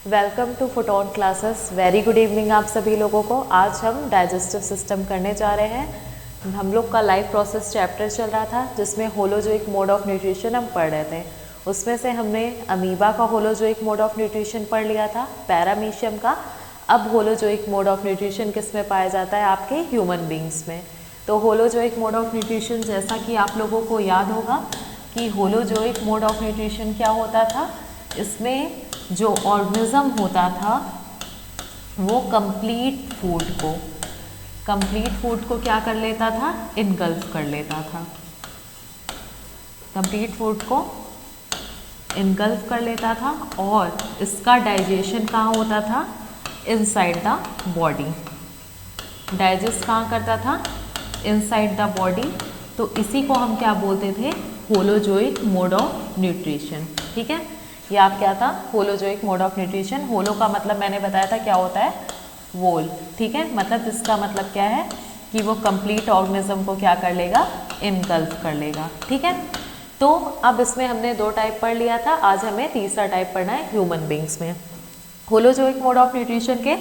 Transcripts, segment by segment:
Welcome to Photon classes. Very good evening आप सभी लोगों को। आज हम डाइजेस्टिव सिस्टम करने जा रहे हैं। हम लोग का लाइफ प्रोसेस चैप्टर चल रहा था जिसमें होलोजोइक मोड ऑफ न्यूट्रिशन हम पढ़ रहे थे। उसमें से हमने अमीबा का होलोजोइक मोड ऑफ न्यूट्रिशन पढ़ लिया था, पैरामीशियम का। अब होलोजोइक मोड ऑफ न्यूट्रिशन किस में पाया जाता है? आपके ह्यूमन बींग्स में। तो होलोजोइक मोड ऑफ न्यूट्रिशन, जैसा कि आप लोगों को याद होगा कि होलोजोइक मोड ऑफ न्यूट्रिशन क्या होता था, इसमें जो ऑर्गेनिज्म होता था वो कंप्लीट फूड को क्या कर लेता था? इनगल्फ कर लेता था। कंप्लीट फूड को इनगल्फ कर लेता था और इसका डाइजेशन कहाँ होता था? Inside the body. डाइजेस्ट कहाँ करता था? Inside the body. तो इसी को हम क्या बोलते थे? Holozoic mode of nutrition. ठीक है, ये आप क्या था? Holozoic mode of nutrition. Holo का मतलब मैंने बताया था क्या होता है? वोल। ठीक है, मतलब इसका मतलब क्या है कि वो कंप्लीट ऑर्गेनिज्म को क्या कर लेगा? इनगल्फ कर लेगा। ठीक है, तो अब इसमें हमने 2 टाइप पढ़ लिया था। आज हमें तीसरा टाइप पढ़ना है ह्यूमन बींग्स में। होलोजोइक मोड ऑफ न्यूट्रिशन के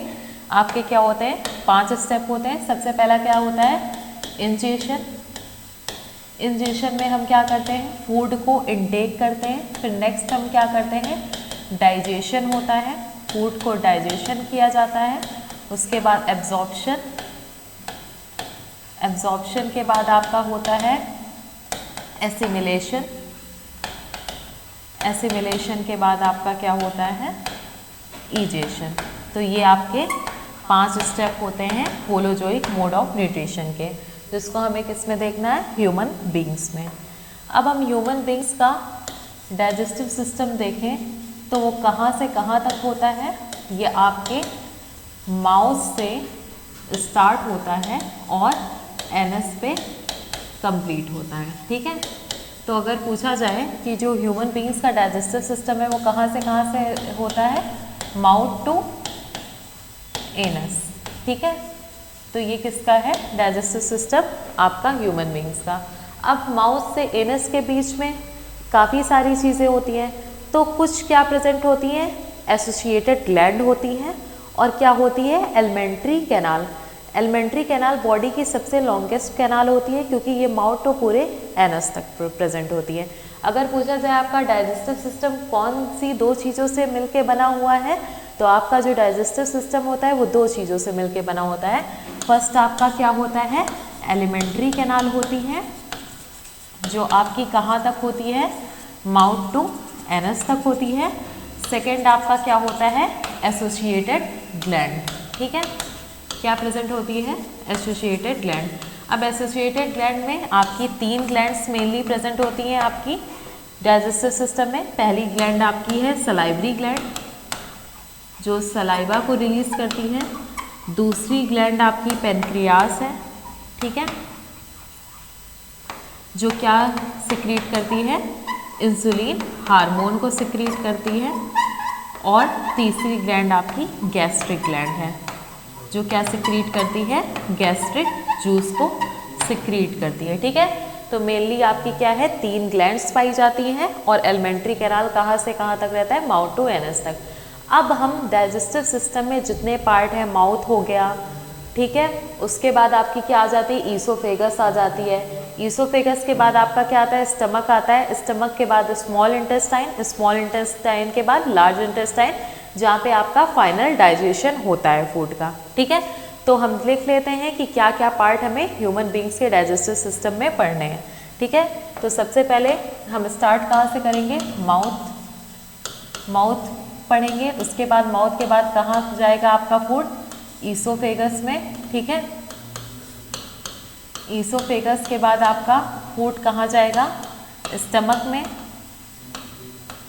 आपके क्या होते हैं? 5 स्टेप होते हैं। सबसे पहला क्या होता है? इंजेशन। इंजेशन में हम क्या करते हैं? फूड को इनटेक करते हैं। फिर नेक्स्ट हम क्या करते हैं? डाइजेशन होता है, फूड को डाइजेशन किया जाता है। उसके बाद एब्जॉर्प्शन। एब्जॉर्प्शन के बाद आपका होता है एसिमिलेशन। एसिमिलेशन के बाद आपका क्या होता है? इजेशन। तो ये आपके 5 स्टेप होते हैं होलोजोइक मोड ऑफ न्यूट्रिशन के, जिसको हमें किस में देखना है? ह्यूमन बींग्स में। अब हम ह्यूमन बींग्स का डाइजेस्टिव सिस्टम देखें तो वो कहाँ से कहाँ तक होता है? ये आपके माउथ से स्टार्ट होता है और एनस पे कंप्लीट होता है। ठीक है, तो अगर पूछा जाए कि जो ह्यूमन बींग्स का डाइजेस्टिव सिस्टम है वो कहाँ से होता है? Mouth to anus. ठीक है, तो ये किसका है? डाइजेस्टिव सिस्टम आपका ह्यूमन बींग्स का। अब माउथ से एनस के बीच में काफ़ी सारी चीज़ें होती हैं। तो कुछ क्या प्रेजेंट होती हैं? एसोसिएटेड ग्लैंड होती हैं और क्या होती है? Alimentary canal. Alimentary canal body की सबसे लॉन्गेस्ट कैनाल होती है क्योंकि ये माउथ टू पूरे एनस तक प्रेजेंट होती है। अगर पूछा जाए आपका डाइजेस्टिव सिस्टम कौन सी 2 चीज़ों से मिलके बना हुआ है, तो आपका जो डाइजेस्टिव सिस्टम होता है वो 2 चीज़ों से मिलके बना होता है। फर्स्ट आपका क्या होता है? एलिमेंट्री कैनाल होती है जो आपकी कहाँ तक होती है? माउथ टू एनस तक होती है। सेकेंड आपका क्या होता है? Associated gland. ठीक है, क्या प्रेजेंट होती है? Associated gland. अब एसोसिएटेड ग्लैंड में आपकी 3 ग्लैंड्स मेनली प्रेजेंट होती हैं आपकी डाइजेस्टिव सिस्टम में। पहली ग्लैंड आपकी है सलाइवरी ग्लैंड जो सलाइवा को रिलीज करती है। दूसरी ग्लैंड आपकी पेनक्रियास है। ठीक है, जो क्या सिक्रीट करती है? इंसुलिन हार्मोन को सिक्रीट करती है। और तीसरी ग्लैंड आपकी गैस्ट्रिक ग्लैंड है जो क्या सिक्रीट करती है? गैस्ट्रिक जूस को सिक्रीट करती है। ठीक है, तो मेनली आपकी क्या है? 3 ग्लैंड्स पाई जाती हैं और एलिमेंट्री कैनाल कहाँ से कहाँ तक रहता है? माउथ टू एनस तक। अब हम डाइजेस्टिव सिस्टम में जितने पार्ट हैं, माउथ हो गया, ठीक है, उसके बाद आपकी क्या आ जाती है? ईसोफेगस आ जाती है। ईसोफेगस के बाद आपका क्या आता है? स्टमक आता है। स्टमक के बाद स्मॉल इंटेस्टाइन, स्मॉल इंटेस्टाइन के बाद लार्ज इंटेस्टाइन, जहाँ पे आपका फाइनल डाइजेशन होता है फूड का। ठीक है, तो हम लिख लेते हैं कि क्या क्या पार्ट हमें ह्यूमन बींग्स के डाइजेस्टिव सिस्टम में पढ़ने हैं। ठीक है, तो सबसे पहले हम स्टार्ट कहाँ से करेंगे? माउथ पढ़ेंगे। उसके बाद माउथ के बाद कहाँ जाएगा आपका फूड? ईसोफेगस में। ठीक है, ईसोफेगस के बाद आपका फूड कहाँ जाएगा? स्टमक में।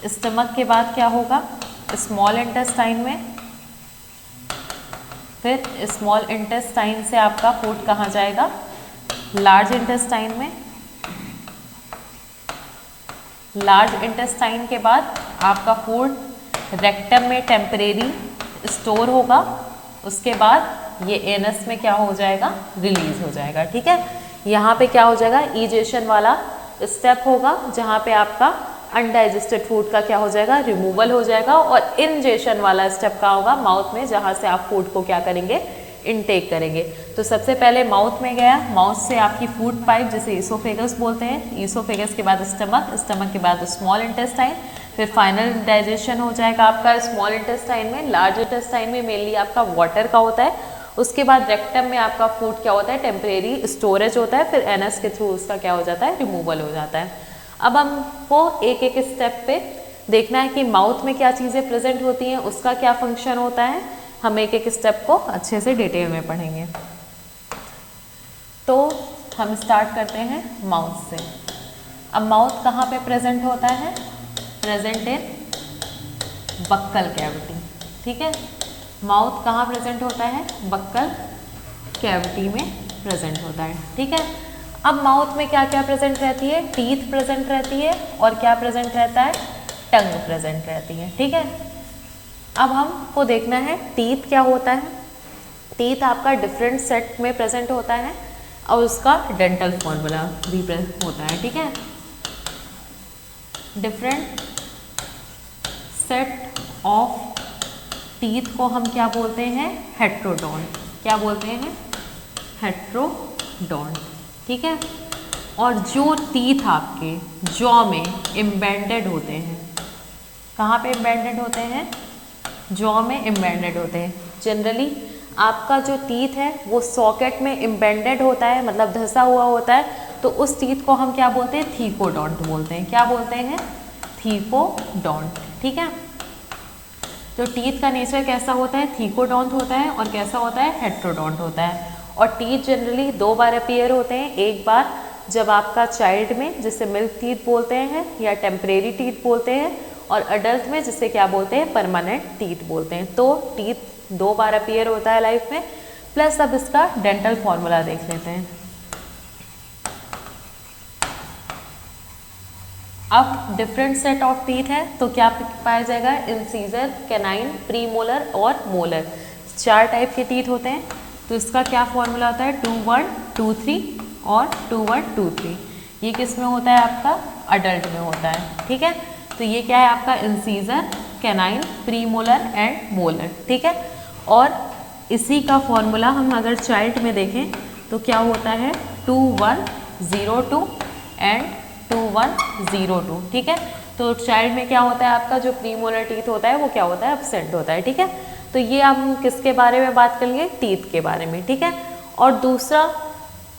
स्टमक के बाद क्या होगा? स्मॉल इंटेस्टाइन में। फिर स्मॉल इंटेस्टाइन से आपका फूड कहाँ जाएगा? लार्ज इंटेस्टाइन में। लार्ज इंटेस्टाइन के बाद आपका फूड रेक्टम में टेम्परेरी स्टोर होगा। उसके बाद ये एनस में क्या हो जाएगा? रिलीज हो जाएगा। ठीक है, यहाँ पे क्या हो जाएगा? इजेशन वाला स्टेप होगा जहाँ पे आपका अनडाइजेस्टेड फूड का क्या हो जाएगा, रिमूवल हो जाएगा। और इंजेशन वाला स्टेप का होगा माउथ में, जहाँ से आप फूड को क्या करेंगे, इनटेक करेंगे। तो सबसे पहले माउथ में गया, माउथ से आपकी फूड पाइप जिसे ईसोफेगस बोलते हैं, ईसोफेगस के बाद स्टमक, स्टमक के बाद स्मॉल इंटेस्टाइन, फिर फाइनल डाइजेशन हो जाएगा आपका स्मॉल इंटेस्टाइन में। लार्ज इंटेस्टाइन में मेनली आपका वाटर का होता है। उसके बाद रेक्टम में आपका फूड क्या होता है, टेम्परेरी स्टोरेज होता है। फिर एनस के थ्रू उसका क्या हो जाता है, रिमूवल हो जाता है। अब हमको एक एक स्टेप पे देखना है कि माउथ में क्या चीज़ें प्रेजेंट होती हैं, उसका क्या फंक्शन होता है। हम एक एक स्टेप को अच्छे से डिटेल में पढ़ेंगे। तो हम स्टार्ट करते हैं माउथ से। अब माउथ कहाँ पे प्रेजेंट होता है, प्रेजेंट इन बक्कल कैविटी। ठीक है, माउथ कहाँ प्रेजेंट होता है, बक्कल कैविटी में प्रेजेंट होता है। ठीक है, अब माउथ में क्या क्या प्रेजेंट रहती है, टीथ प्रेजेंट रहती है, और क्या प्रेजेंट रहता है, टंग प्रेजेंट रहती है। ठीक है, अब हमको देखना है टीथ क्या होता है। टीथ आपका डिफरेंट सेट में प्रेजेंट होता है और उसका डेंटल फॉर्मूला भी होता है। ठीक है, डिफरेंट सेट ऑफ टीथ को हम क्या बोलते हैं, हेट्रोडोंट। क्या बोलते हैं, हेट्रोडोंट। ठीक है, और जो टीथ आपके जॉ में एम्बेडेड होते हैं, कहाँ पे एम्बेडेड होते हैं, जॉ में एम्बेडेड होते हैं। जनरली आपका जो टीथ है वो सॉकेट में एम्बेडेड होता है, मतलब धंसा हुआ होता है, तो उस टीथ को हम क्या बोलते हैं, थीकोडोंट बोलते हैं। क्या बोलते हैं, थीकोडोंट। ठीक है, तो टीथ का नेचर कैसा होता है, थीकोडोंट होता है, और कैसा होता है, हेट्रोडोंट होता है। और टीथ जनरली 2 बार अपीयर होते हैं। एक बार जब आपका चाइल्ड में, जिसे मिल्क टीथ बोलते हैं या टेम्परेरी टीथ बोलते हैं, और अडल्ट में जिसे क्या बोलते हैं, परमानेंट टीथ बोलते हैं। तो टीथ 2 बार अपीयर होता है लाइफ में। प्लस अब इसका डेंटल फॉर्मूला देख लेते हैं। अब डिफरेंट सेट ऑफ टीथ है तो क्या पाया जाएगा, इंसीजर, कैनाइन, प्रीमोलर और मोलर। 4 टाइप के टीथ होते हैं। तो इसका क्या फॉर्मूला होता है, 2 1 2 3 और 2 1 2 3। ये किस में होता है, आपका अडल्ट में होता है। ठीक है, तो ये क्या है आपका, incisor, canine, premolar and molar. ठीक है, और इसी का फॉर्मूला हम अगर चाइल्ड में देखें तो क्या होता है, 2 1 0 2 एंड 2 1 0 2। ठीक है, तो चाइल्ड में क्या होता है, आपका जो प्रीमोलर टीथ होता है वो क्या होता है, एब्सेंट होता है। ठीक है, तो ये हम किसके बारे में बात करेंगे, टीथ के बारे में। ठीक है, और दूसरा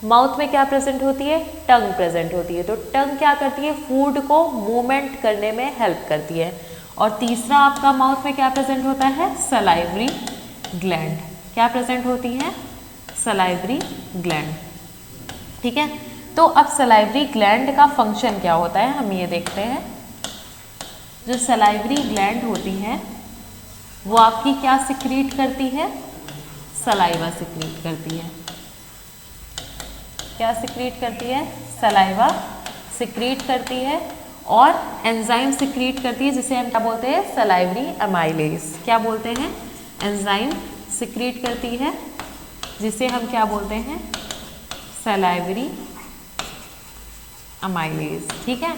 माउथ में क्या प्रेजेंट होती है, टंग प्रेजेंट होती है। तो टंग क्या करती है, फूड को मूवमेंट करने में हेल्प करती है। और तीसरा आपका माउथ में क्या प्रेजेंट होता है, सलाइवरी ग्लैंड। क्या प्रेजेंट होती है, सलाइवरी ग्लैंड। ठीक है, तो अब सलाइवरी ग्लैंड का फंक्शन क्या होता है, हम ये देखते हैं। जो सलाइवरी ग्लैंड होती है वो आपकी क्या सिक्रीट करती है, सलाइवा सिक्रीट करती है। क्या सिक्रीट करती है, सलाइवा सिक्रीट करती है, और एंजाइम सिक्रीट करती है जिसे हम क्या बोलते हैं, सलाइवरी अमाइलेज। क्या बोलते हैं, एंजाइम सिक्रीट करती है जिसे हम क्या बोलते हैं, सलाइवरी अमाइलेज। ठीक है,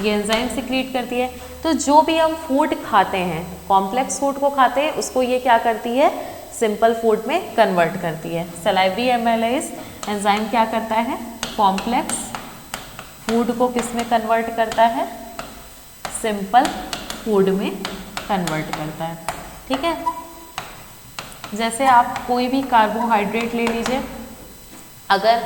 ये एंजाइम सिक्रीट करती है। तो जो भी हम फूड खाते हैं, कॉम्प्लेक्स फूड को खाते हैं, उसको ये क्या करती है, सिंपल फूड में कन्वर्ट करती है। सलाइवरी अमाइलेज एंजाइम क्या करता है, कॉम्प्लेक्स फूड को किस में कन्वर्ट करता है, सिंपल फूड में कन्वर्ट करता है। ठीक है, जैसे आप कोई भी कार्बोहाइड्रेट ले लीजिए, अगर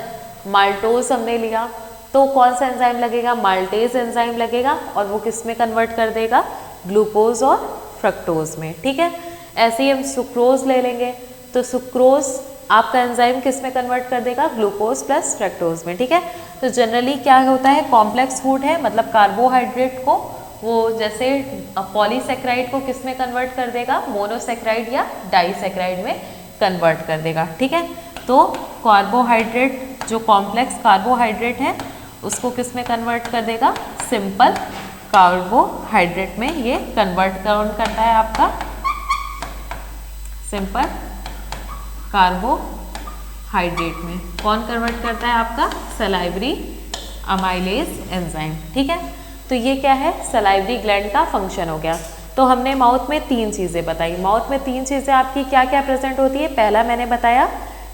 माल्टोज हमने लिया तो कौन सा एंजाइम लगेगा, माल्टेज एंजाइम लगेगा, और वो किस में कन्वर्ट कर देगा, ग्लूकोज और फ्रक्टोज में। ठीक है, ऐसे ही हम सुक्रोज ले लेंगे तो सुक्रोज आपका एंजाइम किस में कन्वर्ट कर देगा, ग्लूकोज प्लस फ्रक्टोज में। ठीक है, तो जनरली क्या होता है, कॉम्प्लेक्स फूड है, मतलब कार्बोहाइड्रेट को वो जैसे पॉलीसेक्राइड को किस में कन्वर्ट कर देगा, मोनोसेक्राइड या डाइसेक्राइड में कन्वर्ट कर देगा। ठीक है, तो कार्बोहाइड्रेट, जो कॉम्प्लेक्स कार्बोहाइड्रेट है उसको किस में कन्वर्ट कर देगा, सिंपल कार्बोहाइड्रेट में ये कन्वर्ट कौन करता है, आपका सिंपल कार्बोहाइड्रेट में कौन कन्वर्ट करता है, आपका सलाइवरी अमाइलेज एंजाइम। ठीक है, तो ये क्या है, सलाइवरी ग्लैंड का फंक्शन हो गया। तो हमने माउथ में 3 चीज़ें बताई। माउथ में 3 चीज़ें आपकी क्या क्या प्रेजेंट होती है। पहला मैंने बताया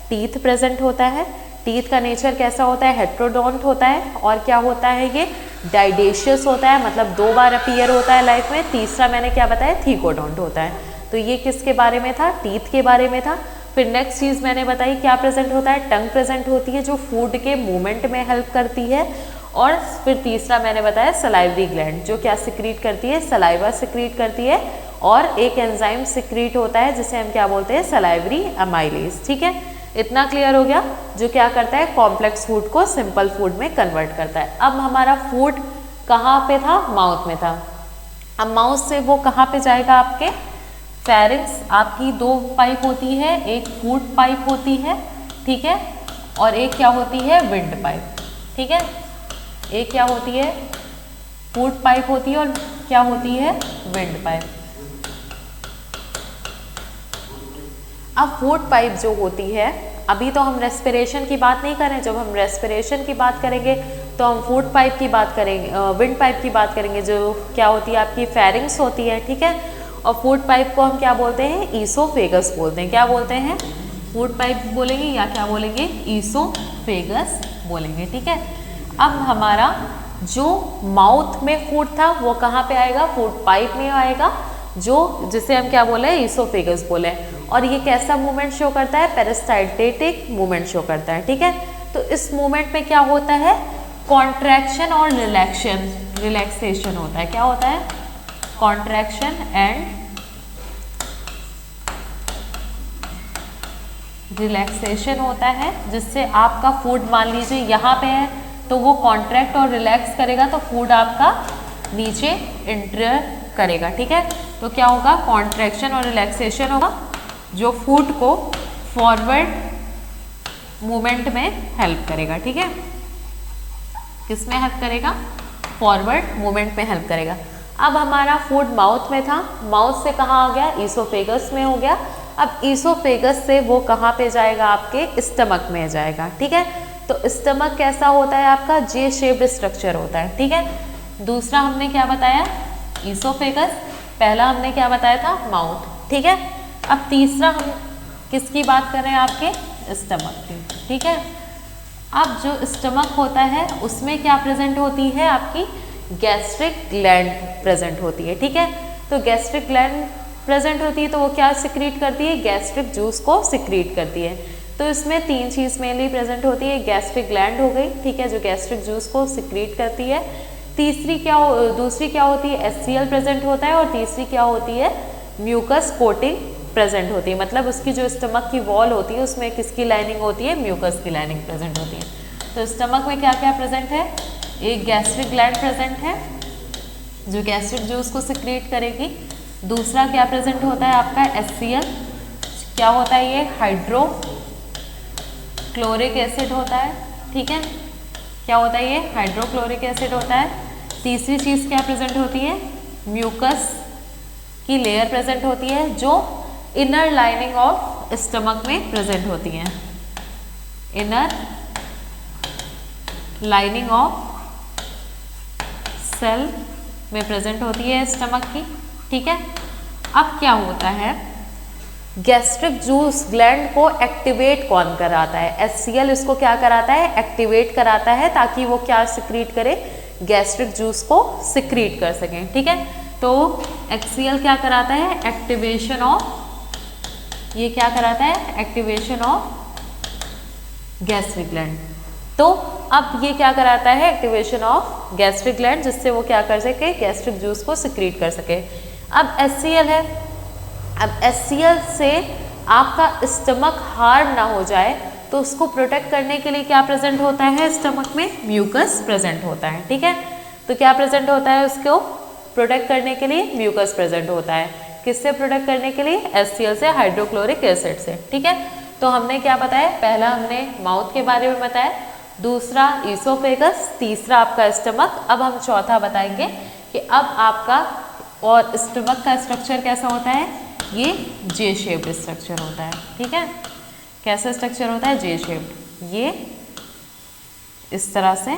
टीथ प्रेजेंट होता है। टीथ का नेचर कैसा होता है, हेट्रोडोंट होता है। और क्या होता है, ये डाइडेशियस होता है, मतलब 2 बार अपीयर होता है लाइफ में। तीसरा मैंने क्या बताया, थीकोडोंट होता है। तो ये किसके बारे में था, टीथ के बारे में था। फिर नेक्स्ट चीज़ मैंने बताई क्या प्रेजेंट होता है, टंग प्रेजेंट होती है जो फूड के मूवमेंट में हेल्प करती है। और फिर तीसरा मैंने बताया सलाइवरी ग्लैंड, जो क्या सिक्रीट करती है, सलाइवा सिक्रीट करती है। और एक एंजाइम सिक्रीट होता है जिसे हम क्या बोलते हैं, सलाइवरी अमाइलेज। ठीक है, इतना क्लियर हो गया, जो क्या करता है, कॉम्प्लेक्स फूड को सिंपल फूड में कन्वर्ट करता है। अब हमारा फूड कहाँ पे था, माउथ में था। अब माउथ से वो कहाँ पे जाएगा, आपके फेरिंक्स। आपकी 2 पाइप होती है, एक फूड पाइप होती है, ठीक है, और एक क्या होती है, विंड पाइप। ठीक है, एक क्या होती है, फूड पाइप होती है, और क्या होती है, विंड पाइप। अब फूड पाइप जो होती है, अभी तो हम रेस्पिरेशन की बात नहीं करें, जब हम रेस्पिरेशन की बात करेंगे तो हम फूड पाइप की बात करेंगे, विंड पाइप की बात करेंगे, जो क्या होती है, आपकी फेरिंक्स होती है। ठीक है, और फूड पाइप को हम क्या बोलते हैं, ईसोफेगस बोलते हैं। क्या बोलते हैं, फूड पाइप बोलेंगे या क्या बोलेंगे, ईसोफेगस बोलेंगे। ठीक है, अब हमारा जो माउथ में फूड था वो कहाँ पे आएगा, फूड पाइप में आएगा, जो जिसे हम क्या बोले, ईसोफेगस बोले। और ये कैसा मूवमेंट शो करता है, पेरिस्टाल्टिक मूवमेंट शो करता है। ठीक है, तो इस मूवमेंट में क्या होता है, कॉन्ट्रैक्शन और रिलैक्सेशन होता है। क्या होता है, कॉन्ट्रैक्शन एंड रिलैक्सेशन होता है, जिससे आपका फूड मान लीजिए यहाँ पे है तो वो कॉन्ट्रैक्ट और रिलैक्स करेगा, तो फूड आपका नीचे इंटर करेगा। ठीक है, तो क्या होगा, कॉन्ट्रैक्शन और रिलैक्सेशन होगा, जो फूड को फॉरवर्ड मूवमेंट में हेल्प करेगा। ठीक है, किस में हेल्प करेगा, फॉरवर्ड मूवमेंट में हेल्प करेगा। अब हमारा फूड माउथ में था, माउथ से कहाँ आ गया, ईसोफेगस में हो गया। अब ईसोफेगस से वो कहाँ पे जाएगा, आपके स्टमक में जाएगा। ठीक है, तो स्टमक कैसा होता है, आपका जे शेप्ड स्ट्रक्चर होता है। ठीक है, दूसरा हमने क्या बताया, ईसोफेगस। पहला हमने क्या बताया था, माउथ। ठीक है, अब तीसरा हम किसकी बात कर रहे हैं, आपके स्टमक की। ठीक है, अब जो स्टमक होता है उसमें क्या प्रेजेंट होती है, आपकी गैस्ट्रिक ग्लैंड प्रेजेंट होती है। ठीक है, तो गैस्ट्रिक ग्लैंड प्रेजेंट होती है तो वो क्या सिक्रीट करती है, गैस्ट्रिक जूस को सिक्रीट करती है। तो इसमें 3 चीज़ मेनली प्रेजेंट होती है, गैस्ट्रिक ग्लैंड हो गई, ठीक है, जो गैस्ट्रिक जूस को सिक्रीट करती है। दूसरी क्या होती है, HCl प्रेजेंट होता है। और तीसरी क्या होती है, म्यूकस कोटिंग प्रेजेंट होती है, मतलब उसकी जो स्टमक की वॉल होती है उसमें किसकी लाइनिंग होती है, म्यूकस की लाइनिंग प्रेजेंट होती है। तो स्टमक में क्या क्या प्रेजेंट है, एक गैस्ट्रिक ग्लैंड प्रेजेंट है जो गैस्ट्रिक जूस को सिक्रीट करेगी। दूसरा क्या प्रेजेंट होता है, आपका HCl। क्या होता है, ये हाइड्रोक्लोरिक एसिड होता है। ठीक है, क्या होता है, ये हाइड्रोक्लोरिक एसिड होता है। तीसरी चीज़ क्या प्रेजेंट होती है, म्यूकस की लेयर प्रेजेंट होती है, जो इनर लाइनिंग ऑफ स्टमक में प्रेजेंट होती है, इनर लाइनिंग ऑफ सेल में प्रेजेंट होती है स्टमक की। ठीक है, अब क्या होता है, गैस्ट्रिक जूस ग्लैंड को एक्टिवेट कौन कराता है, HCl इसको क्या कराता है, एक्टिवेट कराता है, ताकि वो क्या सिक्रीट करे, गैस्ट्रिक जूस को सिक्रीट कर सकें। ठीक है, तो HCl क्या कराता है, एक्टिवेशन ऑफ, ये क्या कराता है, एक्टिवेशन ऑफ गैस्ट्रिक ग्लैंड। तो अब ये क्या कराता है, एक्टिवेशन ऑफ गैस्ट्रिक ग्लैंड, जिससे वो क्या कर सके, गैस्ट्रिक जूस को सिक्रीट कर सके। अब HCl है, अब HCl से आपका स्टमक हार्ड ना हो जाए तो उसको प्रोटेक्ट करने के लिए क्या प्रेजेंट होता है, स्टमक में म्यूकस प्रेजेंट होता है। ठीक है, तो क्या प्रेजेंट होता है, उसको प्रोटेक्ट करने के लिए म्यूकस प्रेजेंट होता है। किससे प्रोटेक्ट करने के लिए, HCl से, हाइड्रोक्लोरिक एसिड से। ठीक है, तो हमने क्या बताया, पहला हमने माउथ के बारे में बताया, दूसरा ईसोफेगस, तीसरा आपका स्टमक। अब हम चौथा बताएंगे कि अब आपका और स्टमक का स्ट्रक्चर कैसा होता है, ये जे शेप्ड स्ट्रक्चर होता है। ठीक है, कैसा स्ट्रक्चर होता है, जे शेप्ड, ये इस तरह से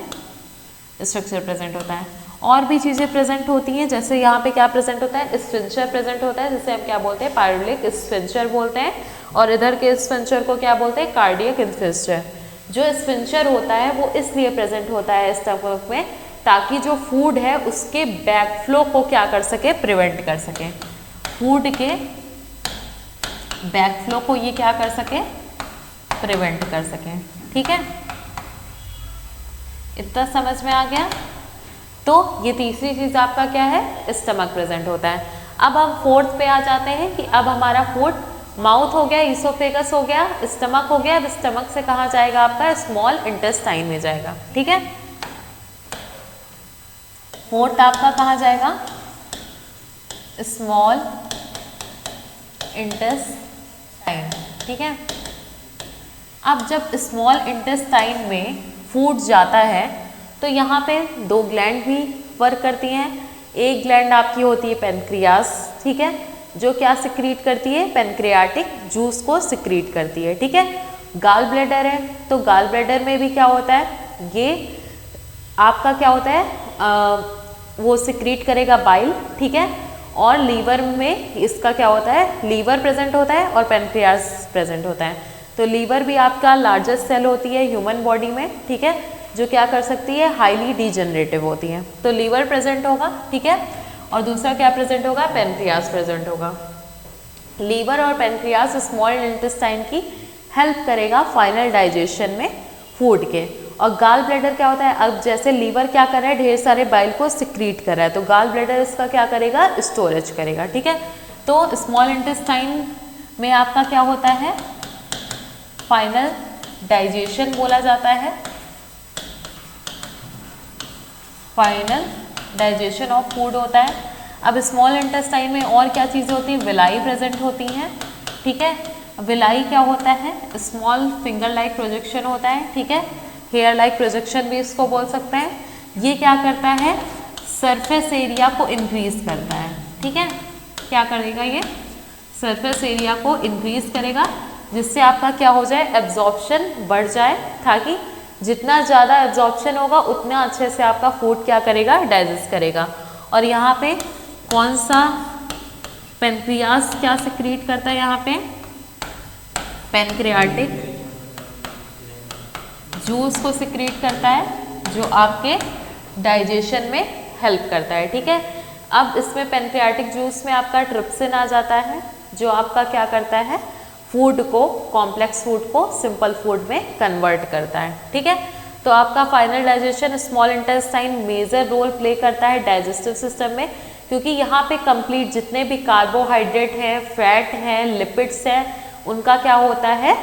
स्ट्रक्चर प्रेजेंट होता है। और भी चीज़ें प्रेजेंट होती हैं, जैसे यहाँ पे क्या प्रेजेंट होता है, स्फिंक्टर प्रेजेंट होता है, जिसे हम क्या बोलते हैं, पायरोलिक स्फिंक्टर बोलते हैं, और इधर के स्फिंक्टर को क्या बोलते हैं, कार्डियक स्फिंक्टर। जो स्फिंक्टर होता है वो इसलिए प्रेजेंट होता है स्टमक में ताकि जो फूड है उसके बैकफ्लो को क्या कर सके, प्रिवेंट कर सके, फूड के बैकफ्लो को ये क्या कर सके, प्रिवेंट कर सके। ठीक है, इतना समझ में आ गया। तो ये तीसरी चीज आपका क्या है, स्टमक प्रेजेंट होता है। अब हम फोर्थ पे आ जाते हैं कि अब हमारा फूड माउथ हो गया, ईसोफेगस हो गया, स्टमक हो गया। अब स्टमक से कहाँ जाएगा आपका, स्मॉल इंटेस्टाइन में जाएगा। ठीक है, फोर्थ आपका कहाँ जाएगा, स्मॉल इंटेस्टाइन। ठीक है, अब जब स्मॉल इंटेस्टाइन में फूड जाता है तो यहाँ पे दो ग्लैंड भी वर्क करती हैं। एक ग्लैंड आपकी होती है पेनक्रियास, ठीक है, जो क्या सिक्रीट करती है, पेनक्रियाटिक जूस को सिक्रीट करती है। ठीक है, गाल ब्लैडर है, तो गाल ब्लैडर में भी क्या होता है, ये आपका क्या होता है, वो सिक्रीट करेगा बाइल। ठीक है, और लीवर में इसका क्या होता है, लीवर प्रेजेंट होता है और पेनक्रियास प्रेजेंट होता है। तो लीवर भी आपका लार्जेस्ट सेल होती है ह्यूमन बॉडी में। ठीक है, जो क्या कर सकती है, हाईली डिजेनरेटिव होती है। तो लीवर प्रेजेंट होगा। ठीक है, और दूसरा क्या प्रेजेंट होगा, पेनक्रियास प्रेजेंट होगा। लीवर और पेनक्रियास स्मॉल इंटेस्टाइन की हेल्प करेगा फाइनल डाइजेशन में फूड के। और गाल ब्लैडर क्या होता है, अब जैसे लीवर क्या कर रहा है, ढेर सारे बाइल को सिक्रीट कर रहा है, तो गाल ब्लैडर इसका क्या करेगा, स्टोरेज करेगा। ठीक है, तो स्मॉल इंटेस्टाइन में आपका क्या होता है, फाइनल डाइजेशन बोला जाता है, फाइनल डाइजेशन ऑफ फूड होता है। अब स्मॉल इंटेस्टाइन में और क्या चीज़ें होती हैं, विलाई प्रेजेंट होती हैं। ठीक है, विलाई क्या होता है, स्मॉल फिंगर लाइक प्रोजेक्शन होता है। ठीक है, हेयर लाइक प्रोजेक्शन भी इसको बोल सकते हैं। ये क्या करता है, सरफेस एरिया को इंक्रीज करता है। ठीक है, क्या करेगा, ये सरफेस एरिया को इंक्रीज करेगा, जिससे आपका क्या हो जाए, एब्जॉर्प्शन बढ़ जाए, ताकि जितना ज़्यादा एब्जॉर्प्शन होगा उतना अच्छे से आपका फूड क्या करेगा, डाइजेस्ट करेगा। और यहाँ पे कौन सा, पेनक्रियास क्या सिक्रीट करता है, यहाँ पे पेनक्रियाटिक जूस को सिक्रीट करता है, जो आपके डाइजेशन में हेल्प करता है। ठीक है, अब इसमें पेनक्रियाटिक जूस में आपका ट्रिप्सिन आ जाता है, जो आपका क्या करता है, फूड को, कॉम्प्लेक्स फूड को सिंपल फूड में कन्वर्ट करता है। ठीक है, तो आपका final digestion small intestine major role play करता है डाइजेस्टिव सिस्टम में, क्योंकि यहाँ पे कंप्लीट जितने भी कार्बोहाइड्रेट हैं, फैट हैं, लिपिड्स हैं, उनका क्या होता है,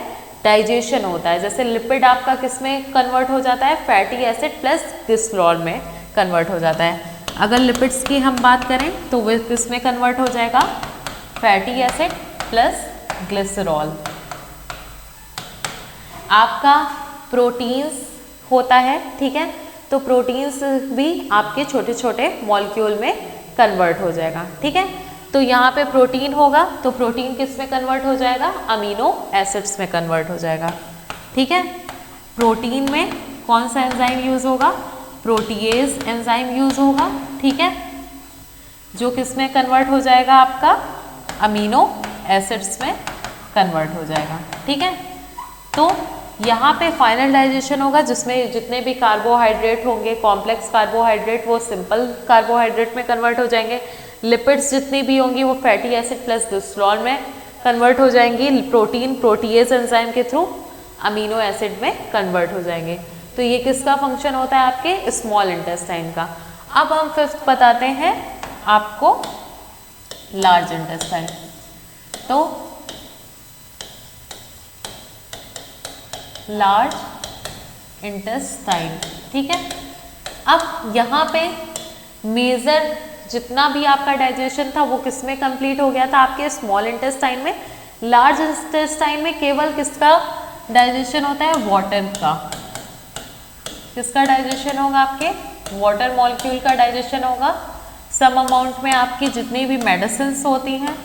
डाइजेशन होता है। जैसे लिपिड आपका किस में कन्वर्ट हो जाता है, फैटी एसिड प्लस ग्लिसरॉल में कन्वर्ट हो जाता है। अगर लिपिड्स की हम बात करें तो वह किस में कन्वर्ट हो जाएगा, फैटी एसिड प्लस ग्लिसरॉल। आपका प्रोटीन्स होता है। ठीक है, तो प्रोटीन्स भी आपके छोटे छोटे मॉलिक्यूल में कन्वर्ट हो जाएगा। ठीक है, तो यहाँ पे प्रोटीन होगा, तो प्रोटीन किस में कन्वर्ट हो जाएगा, अमीनो एसिड्स में कन्वर्ट हो जाएगा। ठीक है, प्रोटीन में कौन सा एंजाइम यूज होगा, प्रोटीएज एंजाइम यूज होगा। ठीक है, जो किस में कन्वर्ट हो जाएगा, आपका अमीनो एसिड्स में कन्वर्ट हो जाएगा। ठीक है, तो यहाँ पे फाइनल डाइजेशन होगा, जिसमें जितने भी कार्बोहाइड्रेट होंगे, कॉम्प्लेक्स कार्बोहाइड्रेट, वो सिंपल कार्बोहाइड्रेट में कन्वर्ट हो जाएंगे। लिपिड्स जितनी भी होंगी वो फैटी एसिड प्लस ग्लिसरॉल में कन्वर्ट हो जाएंगी। प्रोटीन प्रोटीएज एंजाइम के थ्रू अमीनो एसिड में कन्वर्ट हो जाएंगे। तो ये किसका फंक्शन होता है, आपके स्मॉल इंटेस्टाइन का। अब हम फिफ्थ बताते हैं आपको, लार्ज इंटेस्टाइन। तो लार्ज इंटेस्टाइन, ठीक है, अब यहाँ पे मेजर जितना भी आपका डाइजेशन था वो किस में कंप्लीट हो गया था, आपके स्मॉल इंटेस्टाइन में। लार्ज इंटेस्टाइन में केवल किसका डाइजेशन होता है, वाटर का। किसका डाइजेशन होगा, आपके वाटर मॉलिक्यूल का डाइजेशन होगा। सम अमाउंट में आपकी जितनी भी मेडिसिन्स होती हैं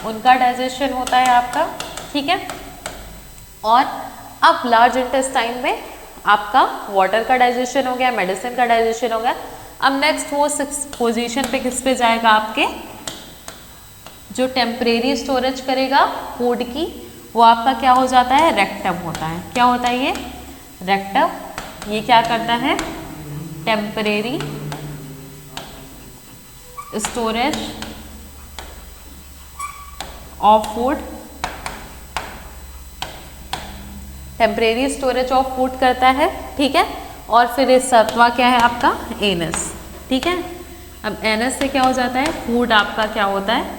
उनका डाइजेशन होता है आपका। ठीक है, और अब लार्ज इंटेस्टाइन में आपका वाटर का डाइजेशन हो गया, मेडिसिन का डाइजेशन हो गया, अब नेक्स्ट वो पोजीशन पे किस पे जाएगा, आपके जो टेम्परेरी स्टोरेज करेगा फूड की, वो आपका क्या हो जाता है, रेक्टम होता है। क्या होता है ये, रेक्टम। ये क्या करता है, temporary storage of food, temporary storage of food करता है, ठीक है। और फिर इस सत्वा क्या है आपका, एनस, ठीक है। अब एनस से क्या हो जाता है, फूड आपका क्या होता है,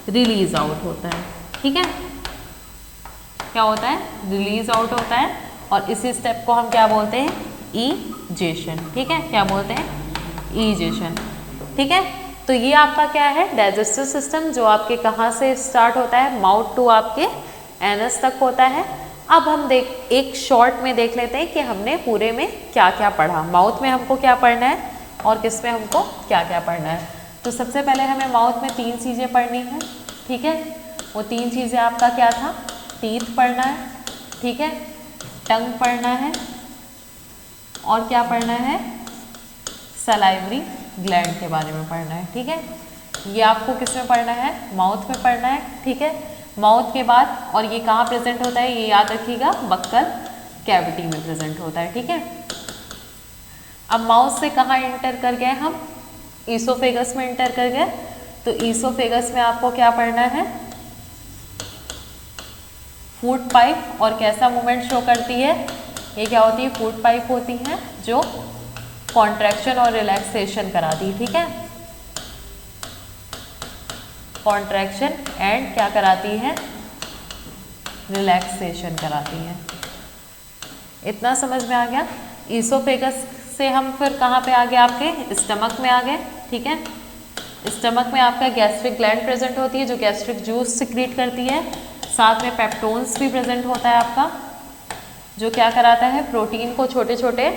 रिलीज आउट होता है, ठीक है। क्या होता है, रिलीज आउट होता है। और इसी स्टेप को हम क्या बोलते हैं, ईजेशन, ठीक है। क्या बोलते हैं, ईजेशन, ठीक है। तो ये आपका क्या है, डाइजेस्टिव सिस्टम, जो आपके कहाँ से स्टार्ट होता है, माउथ टू आपके एनस तक होता है। अब हम एक शॉर्ट में देख लेते हैं कि हमने पूरे में क्या क्या पढ़ा। माउथ में हमको क्या पढ़ना है और किस में हमको क्या क्या पढ़ना है। तो सबसे पहले हमें माउथ में 3 चीज़ें पढ़नी है, ठीक है। वो 3 चीज़ें आपका क्या था, टीथ पढ़ना है, ठीक है, टंग पढ़ना है, और क्या पढ़ना है, सलाइवरी ग्लैंड के बारे में पढ़ना है, ठीक है। ये आपको किस में पढ़ना है, माउथ में पढ़ना है, ठीक है। माउथ के बाद, और ये कहाँ प्रेजेंट होता है, ये याद रखिएगा, बक्कल कैविटी में प्रेजेंट होता है, ठीक है। अब माउथ से कहाँ इंटर कर गए हम, ईसोफेगस में इंटर कर गए। तो ईसोफेगस में आपको क्या पढ़ना है, फूड पाइप, और कैसा मूवमेंट शो करती है, ये क्या होती है, फूड पाइप होती है जो कॉन्ट्रैक्शन और रिलैक्सेशन कराती है, ठीक है। कॉन्ट्रैक्शन एंड क्या कराती है, रिलैक्सेशन कराती है। इतना समझ में आ गया। ईसोफेगस से हम फिर कहाँ पे आ गए, आपके स्टमक में आ गए, ठीक है। स्टमक में आपका गैस्ट्रिक ग्लैंड प्रेजेंट होती है जो गैस्ट्रिक जूस सिक्रीट करती है। साथ में पेप्टोन्स भी प्रेजेंट होता है आपका, जो क्या कराता है, प्रोटीन को छोटे छोटे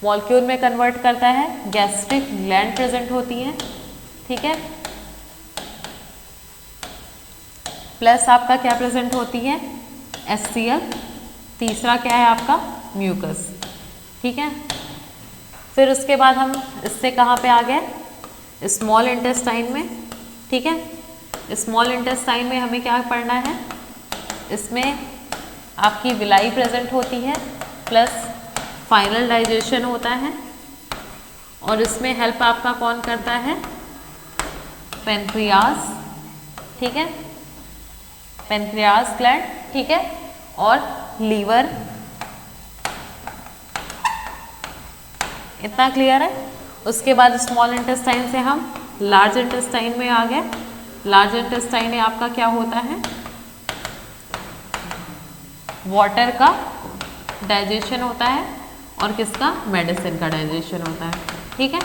मॉलिक्यूल में कन्वर्ट करता है। गैस्ट्रिक ग्लैंड प्रेजेंट होती है, ठीक है। प्लस आपका क्या प्रेजेंट होती है, HCl। तीसरा क्या है आपका, म्यूकस, ठीक है। फिर उसके बाद हम इससे कहाँ पे आ गए, स्मॉल इंटेस्टाइन में, ठीक है। स्मॉल इंटेस्टाइन में हमें क्या पढ़ना है, इसमें आपकी विलाई प्रेजेंट होती है, प्लस फाइनल डाइजेशन होता है। और इसमें हेल्प आपका कौन करता है, पेनक्रियाज, ठीक है, पेनक्रियाज ग्लैंड, ठीक है, और लीवर। इतना क्लियर है। उसके बाद स्मॉल इंटेस्टाइन से हम लार्ज इंटेस्टाइन में आ गए। लार्ज इंटेस्टाइन में आपका क्या होता है, वाटर का डाइजेशन होता है, और किसका, मेडिसिन का डाइजेशन होता है, ठीक है।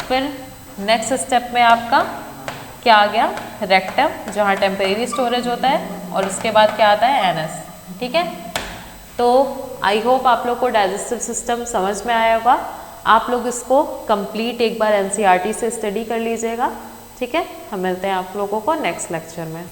फिर नेक्स्ट स्टेप में आपका क्या आ गया, रेक्टम, जहाँ टेम्परेरी स्टोरेज होता है, और उसके बाद क्या आता है, एनस, ठीक है। तो आई होप आप लोग को डाइजेस्टिव सिस्टम समझ में आया होगा। आप लोग इसको कंप्लीट एक बार NCERT से स्टडी कर लीजिएगा, ठीक है। हम मिलते हैं आप लोगों को नेक्स्ट लेक्चर में।